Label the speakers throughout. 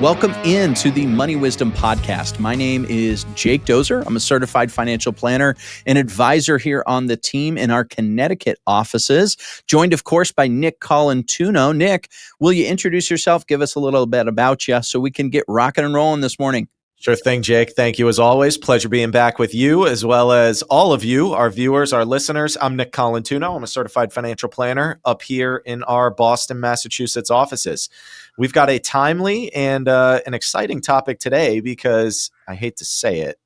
Speaker 1: Welcome into the Money Wisdom Podcast. My name is Jake Dozer. I'm a certified financial planner and advisor here on the team in our Connecticut offices, joined, of course, by Nick Colantuno. Nick, will you introduce yourself? Give us a little bit about you so we can get rocking and rolling this morning.
Speaker 2: Sure thing, Jake. Thank you as always. Pleasure being back with you as well as all of you, our viewers, our listeners. I'm Nick Colantuno. I'm a certified financial planner up here in our Boston, Massachusetts offices. We've got a timely and an exciting topic today because I hate to say it,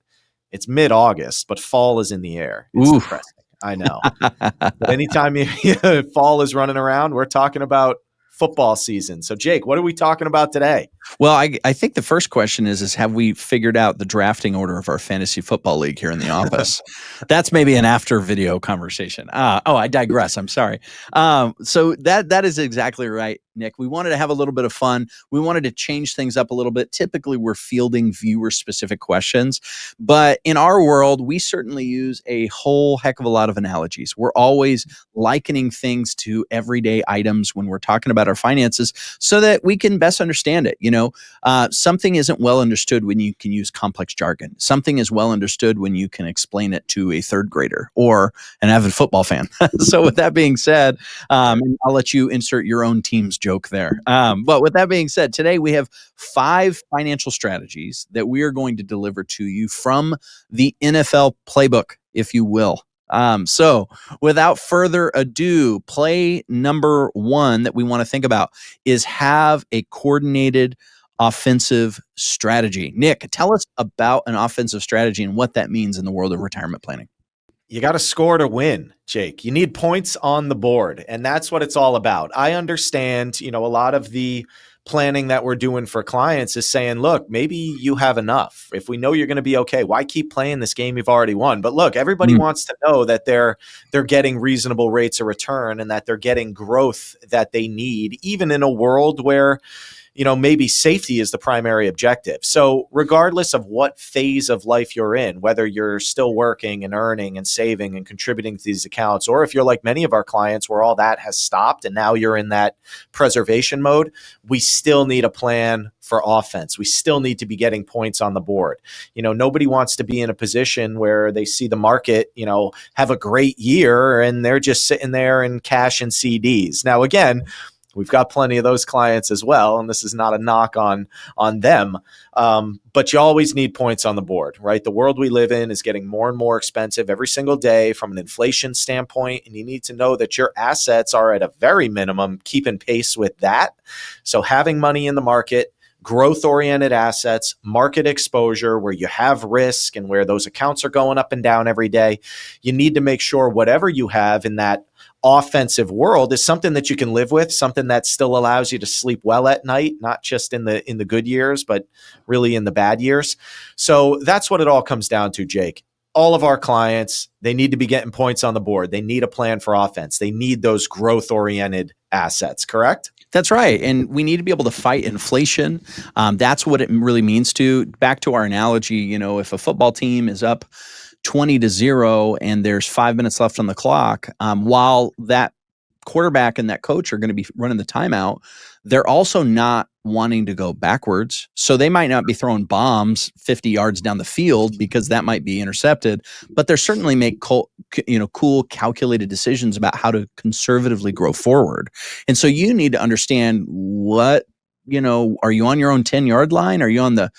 Speaker 2: it's mid-August, but fall is in the air. It's depressing. I know. But anytime fall is running around, we're talking about football season. So, Jake, what are we talking about today?
Speaker 1: Well, I think the first question is have we figured out the drafting order of our fantasy football league here in the office? That's maybe an after video conversation. I digress. I'm sorry. So that is exactly right, Nick. We wanted to have a little bit of fun. We wanted to change things up a little bit. Typically, we're fielding viewer-specific questions, but in our world, we certainly use a whole heck of a lot of analogies. We're always likening things to everyday items when we're talking about our finances so that we can best understand it. Something isn't well understood when you can use complex jargon. Something is well understood when you can explain it to a third grader or an avid football fan. So with that being said, I'll let you insert your own team's joke there. But with that being said, today we have 5 financial strategies that we are going to deliver to you from the NFL Playbook, if you will. So without further ado, play number 1 that we want to think about is have a coordinated offensive strategy. Nick, tell us about an offensive strategy and what that means in the world of retirement planning.
Speaker 2: You got to score to win, Jake. You need points on the board, and that's what it's all about. I understand, a lot of the planning that we're doing for clients is saying, look, maybe you have enough. If we know you're going to be okay, why keep playing this game you've already won? But look, everybody wants to know that they're getting reasonable rates of return and that they're getting growth that they need, even in a world where maybe safety is the primary objective. So regardless of what phase of life you're in, whether you're still working and earning and saving and contributing to these accounts, or if you're like many of our clients where all that has stopped and now you're in that preservation mode, we still need a plan for offense. We still need to be getting points on the board. Nobody wants to be in a position where they see the market, have a great year and they're just sitting there in cash and CDs. Now, again, we've got plenty of those clients as well, and this is not a knock on them. But you always need points on the board, right? The world we live in is getting more and more expensive every single day from an inflation standpoint, and you need to know that your assets are at a very minimum keeping pace with that. So having money in the market, growth-oriented assets, market exposure where you have risk and where those accounts are going up and down every day, you need to make sure whatever you have in that offensive world is something that you can live with, something that still allows you to sleep well at night, not just in the good years, but really in the bad years. So that's what it all comes down to, Jake. All of our clients, they need to be getting points on the board. They need a plan for offense. They need those growth-oriented assets, correct?
Speaker 1: That's right. And we need to be able to fight inflation. That's what it really means to. Back to our analogy, if a football team is up 20-0 and there's 5 minutes left on the clock, while that quarterback and that coach are going to be running the timeout, they're also not wanting to go backwards. So they might not be throwing bombs 50 yards down the field because that might be intercepted, but they're certainly make cool, calculated decisions about how to conservatively grow forward. And so you need to understand what, are you on your own 10-yard line? Are you on the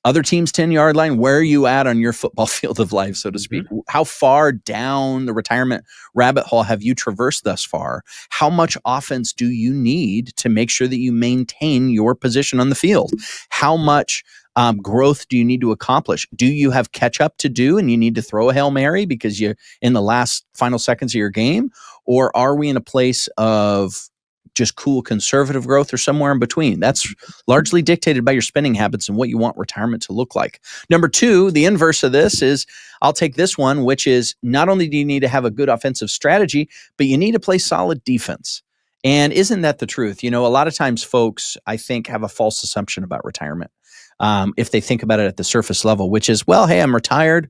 Speaker 1: other team's 10-yard line? Where are you at on your football field of life, so to speak? Mm-hmm. How far down the retirement rabbit hole have you traversed thus far? How much offense do you need to make sure that you maintain your position on the field? How much growth do you need to accomplish? Do you have catch up to do and you need to throw a Hail Mary because you're in the last final seconds of your game? Or are we in a place of just cool conservative growth or somewhere in between? That's largely dictated by your spending habits and what you want retirement to look like. Number 2, the inverse of this is, I'll take this one, which is not only do you need to have a good offensive strategy, but you need to play solid defense. And isn't that the truth? A lot of times folks, I think, have a false assumption about retirement. If they think about it at the surface level, which is, well, hey, I'm retired.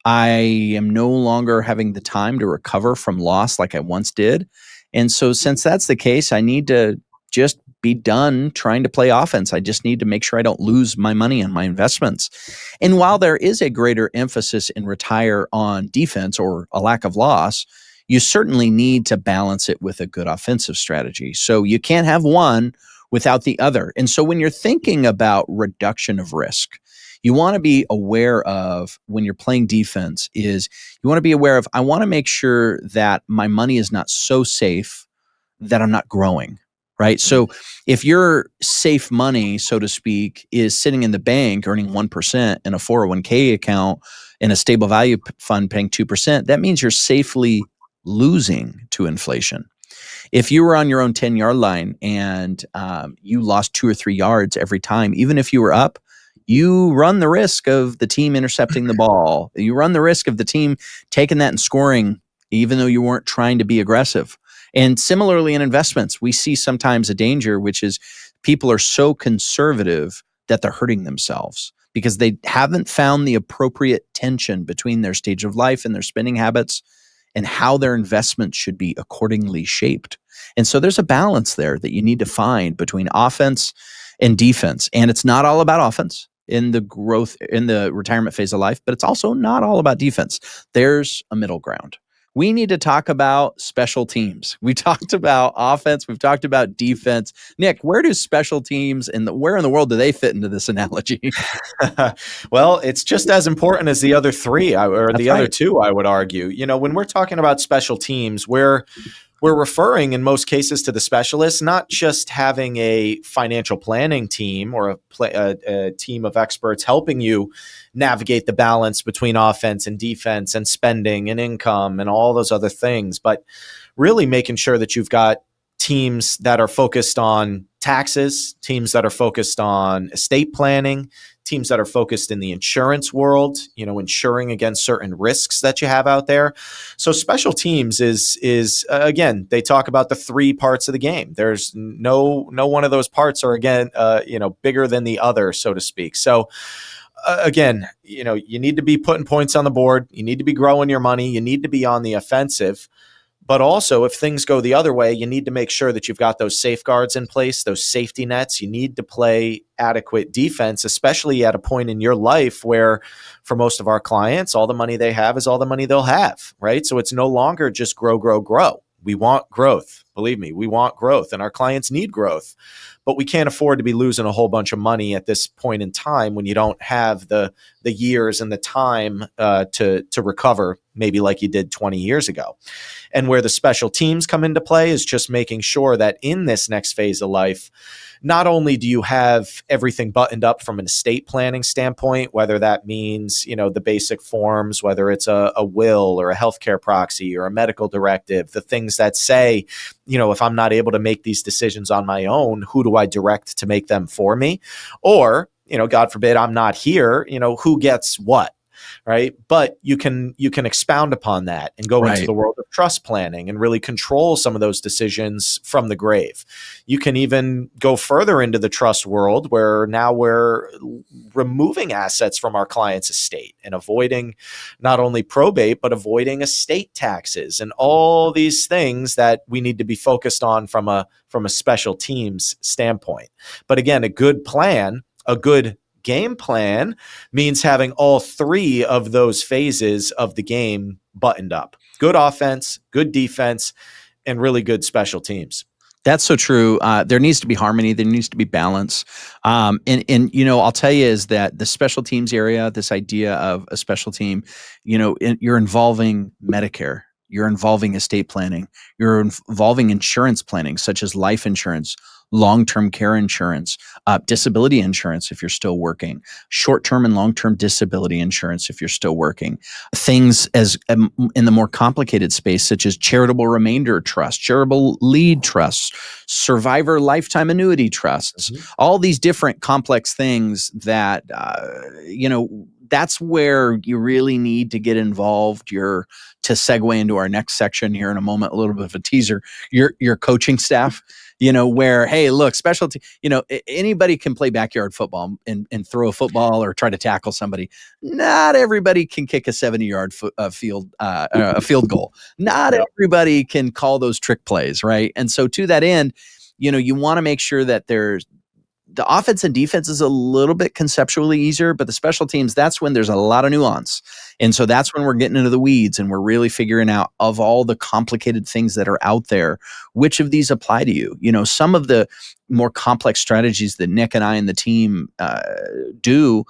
Speaker 1: I am no longer having the time to recover from loss like I once did. And so since that's the case, I need to just be done trying to play offense. I just need to make sure I don't lose my money on my investments. And while there is a greater emphasis in retire on defense or a lack of loss, you certainly need to balance it with a good offensive strategy. So you can't have one without the other. And so when you're thinking about reduction of risk, you want to be aware of when you're playing defense is you want to be aware of, I want to make sure that my money is not so safe that I'm not growing, right? So if your safe money, so to speak, is sitting in the bank earning 1% in a 401k account in a stable value fund paying 2%, that means you're safely losing to inflation. If you were on your own 10-yard line and you lost 2 or 3 yards every time, even if you were up, you run the risk of the team intercepting the ball. You run the risk of the team taking that and scoring, even though you weren't trying to be aggressive. And similarly in investments, we see sometimes a danger, which is people are so conservative that they're hurting themselves because they haven't found the appropriate tension between their stage of life and their spending habits and how their investments should be accordingly shaped. And so there's a balance there that you need to find between offense and defense. And it's not all about offense in the growth, in the retirement phase of life, but it's also not all about defense. There's a middle ground. We need to talk about special teams. We talked about offense. We've talked about defense. Nick, where do special teams and where in the world do they fit into this analogy?
Speaker 2: Well, it's just as important as the other three, or
Speaker 1: That's
Speaker 2: the other
Speaker 1: right.
Speaker 2: two, I would argue. When we're talking about special teams, we're referring in most cases to the specialists, not just having a financial planning team or a team of experts helping you navigate the balance between offense and defense and spending and income and all those other things, but really making sure that you've got teams that are focused on taxes, teams that are focused on estate planning, teams that are focused in the insurance world, insuring against certain risks that you have out there. So special teams is again, they talk about the 3 parts of the game. There's no one of those parts are again, bigger than the other, so to speak. So again, you need to be putting points on the board. You need to be growing your money. You need to be on the offensive. But also, if things go the other way, you need to make sure that you've got those safeguards in place, those safety nets. You need to play adequate defense, especially at a point in your life where, for most of our clients, all the money they have is all the money they'll have, right? So it's no longer just grow, grow, grow. We want growth. Believe me, we want growth, and our clients need growth. But we can't afford to be losing a whole bunch of money at this point in time when you don't have the years and the time to recover, maybe like you did 20 years ago. And where the special teams come into play is just making sure that in this next phase of life, not only do you have everything buttoned up from an estate planning standpoint, whether that means, the basic forms, whether it's a will or a healthcare proxy or a medical directive, the things that say, if I'm not able to make these decisions on my own, who do I direct to make them for me? Or, God forbid, I'm not here, who gets what? Right. But you can expound upon that and go into
Speaker 1: Right.
Speaker 2: the world of trust planning and really control some of those decisions from the grave. You can even go further into the trust world where now we're removing assets from our client's estate and avoiding not only probate, but avoiding estate taxes and all these things that we need to be focused on from a special teams standpoint. But again, a good plan, a good game plan means having all 3 of those phases of the game buttoned up. Good offense, good defense, and really good special teams.
Speaker 1: That's so true. There needs to be harmony. There needs to be balance. And I'll tell you is that the special teams area, this idea of a special team, you're involving Medicare, you're involving estate planning, you're involving insurance planning, such as life insurance, long-term care insurance, disability insurance if you're still working, short-term and long-term disability insurance if you're still working, things as in the more complicated space, such as charitable remainder trust, charitable lead trusts, survivor lifetime annuity trusts, all these different complex things that, that's where you really need to get involved. To segue into our next section here in a moment, a little bit of a teaser, your coaching staff, where, hey, look, specialty, anybody can play backyard football and throw a football or try to tackle somebody. Not everybody can kick a 70-yard field goal. Not everybody can call those trick plays, right? And so to that end, you want to make sure that there's the offense and defense is a little bit conceptually easier, but the special teams, that's when there's a lot of nuance. And so that's when we're getting into the weeds and we're really figuring out, of all the complicated things that are out there, which of these apply to you. Some of the more complex strategies that Nick and I and the team do,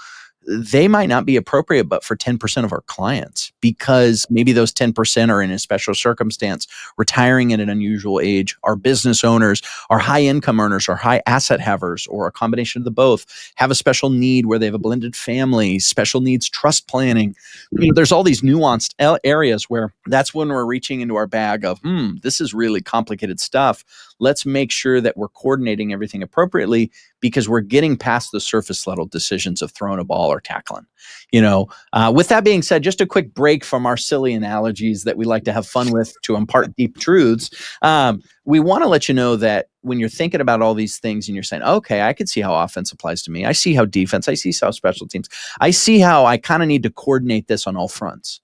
Speaker 1: they might not be appropriate, but for 10% of our clients, because maybe those 10% are in a special circumstance, retiring at an unusual age, are business owners, are high income earners, or high asset havers, or a combination of the both, have a special need where they have a blended family, special needs trust planning. There's all these nuanced areas where that's when we're reaching into our bag of, this is really complicated stuff. Let's make sure that we're coordinating everything appropriately, because we're getting past the surface level decisions of throwing a ball or tackling. With that being said, just a quick break from our silly analogies that we like to have fun with to impart deep truths. We want to let you know that when you're thinking about all these things and you're saying, okay, I could see how offense applies to me. I see how defense, I see how special teams, I see how I kind of need to coordinate this on all fronts.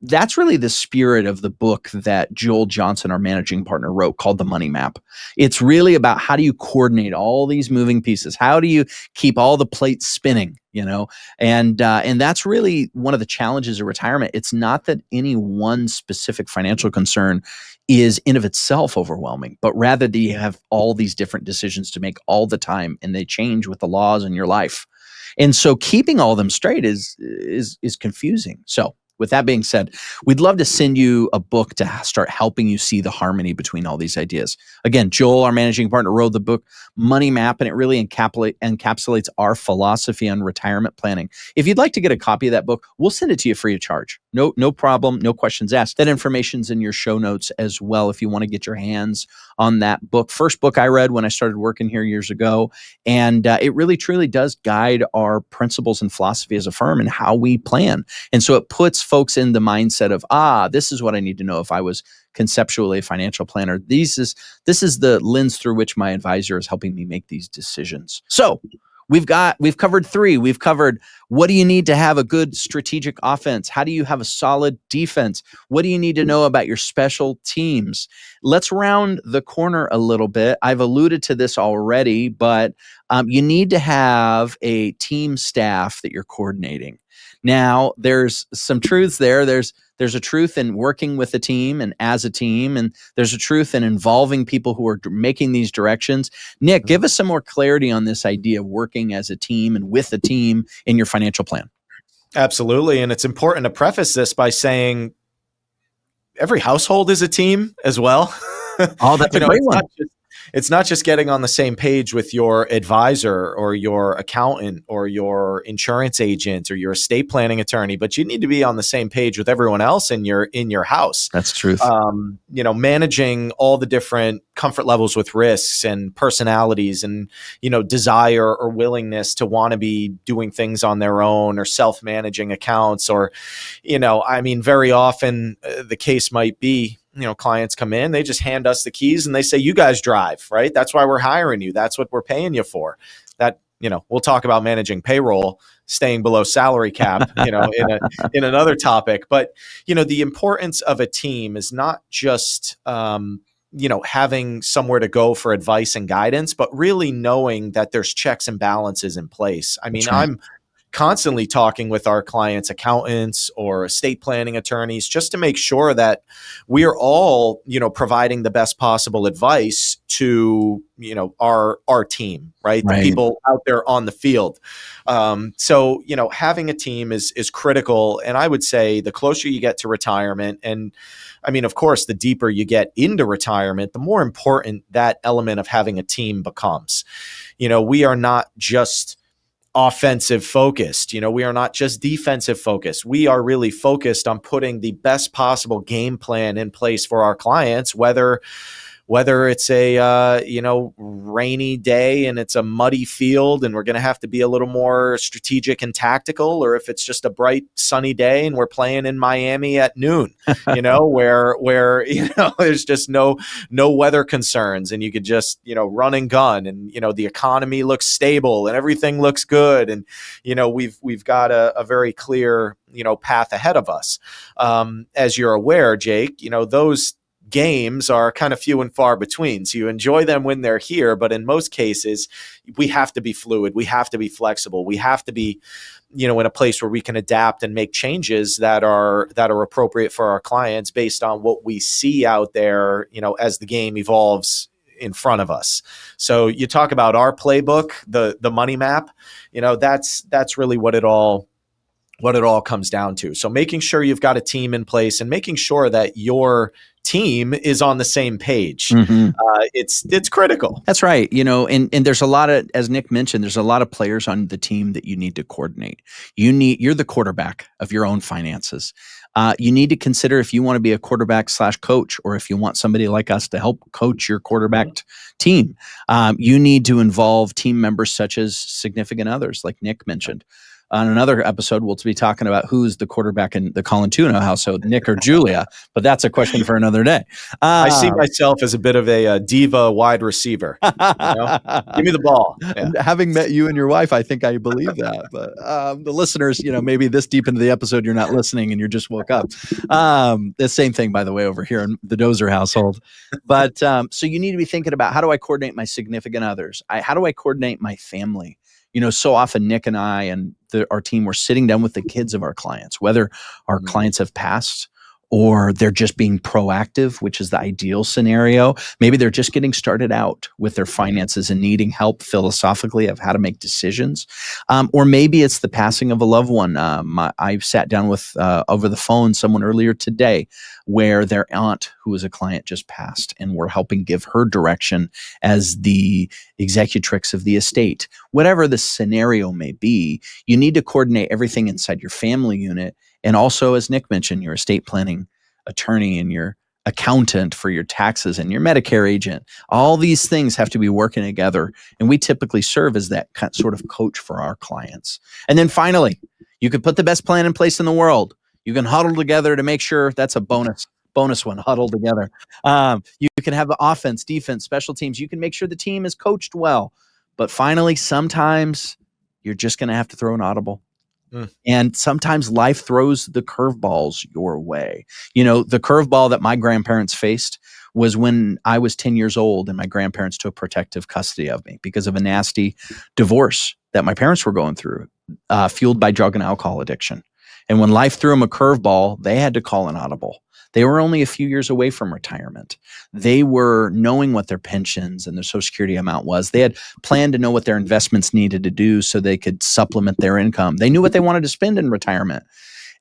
Speaker 1: That's really the spirit of the book that Joel Johnson, our managing partner, wrote, called The Money Map. It's really about, how do you coordinate all these moving pieces? How do you keep all the plates spinning? And that's really one of the challenges of retirement. It's not that any one specific financial concern is in of itself overwhelming, but rather that you have all these different decisions to make all the time, and they change with the laws in your life. And so keeping all of them straight is confusing. So with that being said, we'd love to send you a book to start helping you see the harmony between all these ideas. Again, Joel, our managing partner, wrote the book Money Map, and it really encapsulates our philosophy on retirement planning. If you'd like to get a copy of that book, we'll send it to you free of charge. No problem, no questions asked. That information's in your show notes as well if you want to get your hands on that book. First book I read when I started working here years ago, and it really truly does guide our principles and philosophy as a firm and how we plan. And so it puts folks in the mindset of, this is what I need to know if I was conceptually a financial planner. This is the lens through which my advisor is helping me make these decisions. So we've covered three. We've covered, what do you need to have a good strategic offense? How do you have a solid defense? What do you need to know about your special teams? Let's round the corner a little bit. I've alluded to this already, but you need to have a team staff that you're coordinating. Now, there's some truths there. There's a truth in working with a team and as a team, and there's a truth in involving people who are making these directions. Nick, give us some more clarity on this idea of working as a team and with a team in your financial plan.
Speaker 2: Absolutely. And it's important to preface this by saying every household is a team as well.
Speaker 1: Oh, that's a great one.
Speaker 2: It's not just getting on the same page with your advisor or your accountant or your insurance agent or your estate planning attorney, but you need to be on the same page with everyone else in your house.
Speaker 1: That's truth.
Speaker 2: Managing all the different comfort levels with risks and personalities and, desire or willingness to want to be doing things on their own or self-managing accounts or, very often the case might be, clients come in, they just hand us the keys and they say, you guys drive, right? That's why we're hiring you. That's what we're paying you for. That, we'll talk about managing payroll, staying below salary cap, in another topic. But, the importance of a team is not just, having somewhere to go for advice and guidance, but really knowing that there's checks and balances in place. I mean, right. I'm constantly talking with our clients' accountants or estate planning attorneys just to make sure that we are all, providing the best possible advice to, our team, right? The people out there on the field. So, having a team is critical. And I would say the closer you get to retirement, and I mean, of course, the deeper you get into retirement, the more important that element of having a team becomes. We are not just offensive focused. We are not just defensive focused. We are really focused on putting the best possible game plan in place for our clients, whether it's a, rainy day and it's a muddy field and we're going to have to be a little more strategic and tactical, or if it's just a bright sunny day and we're playing in Miami at noon, where there's just no weather concerns and you could just, run and gun and, the economy looks stable and everything looks good. And, we've got a very clear, path ahead of us. As you're aware, Jake, games are kind of few and far between. So you enjoy them when they're here, but in most cases, we have to be fluid. We have to be flexible. We have to be, in a place where we can adapt and make changes that are appropriate for our clients based on what we see out there, as the game evolves in front of us. So you talk about our playbook, the money map, that's really what it all comes down to. So making sure you've got a team in place and making sure that your team is on the same page. It's critical.
Speaker 1: That's right. And there's a lot of, as Nick mentioned, there's a lot of players on the team that you need to coordinate. You're the quarterback of your own finances. You need to consider if you want to be a quarterback / coach, or if you want somebody like us to help coach your quarterback team. You need to involve team members such as significant others, like Nick mentioned. On another episode, we'll be talking about who's the quarterback in the Colantuno household, Nick or Julia, but that's a question for another day.
Speaker 2: I see myself as a bit of a diva wide receiver. Give me the ball. Yeah.
Speaker 1: Having met you and your wife, I think I believe that. But the listeners, maybe this deep into the episode, you're not listening and you just woke up. The same thing, by the way, over here in the Dozer household. But so you need to be thinking about, how do I coordinate my significant others? How do I coordinate my family? So often Nick and I and our team, we're sitting down with the kids of our clients, whether our clients have passed or they're just being proactive, which is the ideal scenario. Maybe they're just getting started out with their finances and needing help philosophically of how to make decisions. Or maybe it's the passing of a loved one. I sat down with, over the phone, someone earlier today where their aunt, who was a client, just passed, and we're helping give her direction as the executrix of the estate. Whatever the scenario may be, you need to coordinate everything inside your family unit. And also, as Nick mentioned, your estate planning attorney and your accountant for your taxes and your Medicare agent. All these things have to be working together. And we typically serve as that sort of coach for our clients. And then finally, you could put the best plan in place in the world. You can huddle together to make sure. That's a bonus one, huddle together. You can have the offense, defense, special teams. You can make sure the team is coached well. But finally, sometimes you're just going to have to throw an audible. And sometimes life throws the curveballs your way. The curveball that my grandparents faced was when I was 10 years old and my grandparents took protective custody of me because of a nasty divorce that my parents were going through, fueled by drug and alcohol addiction. And when life threw them a curveball, they had to call an audible. They were only a few years away from retirement. They were knowing what their pensions and their Social Security amount was. They had planned to know what their investments needed to do so they could supplement their income. They knew what they wanted to spend in retirement.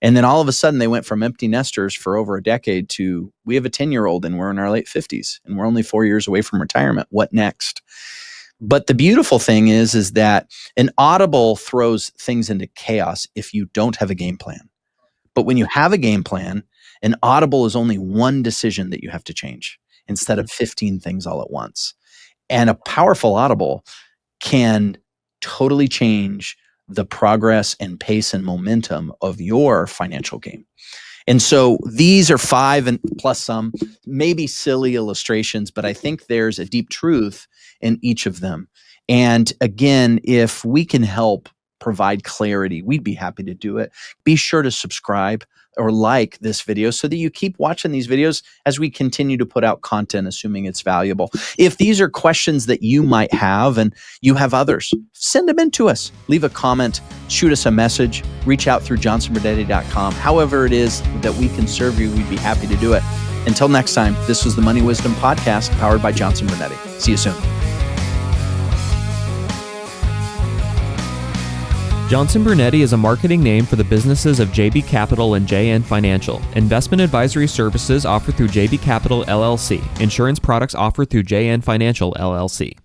Speaker 1: And then all of a sudden they went from empty nesters for over a decade to, we have a 10-year-old and we're in our late 50s and we're only 4 years away from retirement. What next? But the beautiful thing is that an audible throws things into chaos if you don't have a game plan. But when you have a game plan, an audible is only one decision that you have to change instead of 15 things all at once. And a powerful audible can totally change the progress and pace and momentum of your financial game. And so these are 5 and plus some, maybe silly illustrations, but I think there's a deep truth in each of them. And again, if we can help provide clarity, we'd be happy to do it. Be sure to subscribe or like this video so that you keep watching these videos as we continue to put out content, assuming it's valuable. If these are questions that you might have and you have others, send them in to us. Leave a comment, shoot us a message, reach out through johnsonbernetti.com. However it is that we can serve you, we'd be happy to do it. Until next time, this was the Money Wisdom Podcast powered by Johnson Bernetti. See you soon.
Speaker 3: Johnson Bernetti is a marketing name for the businesses of JB Capital and JN Financial. Investment advisory services offered through JB Capital LLC. Insurance products offered through JN Financial LLC.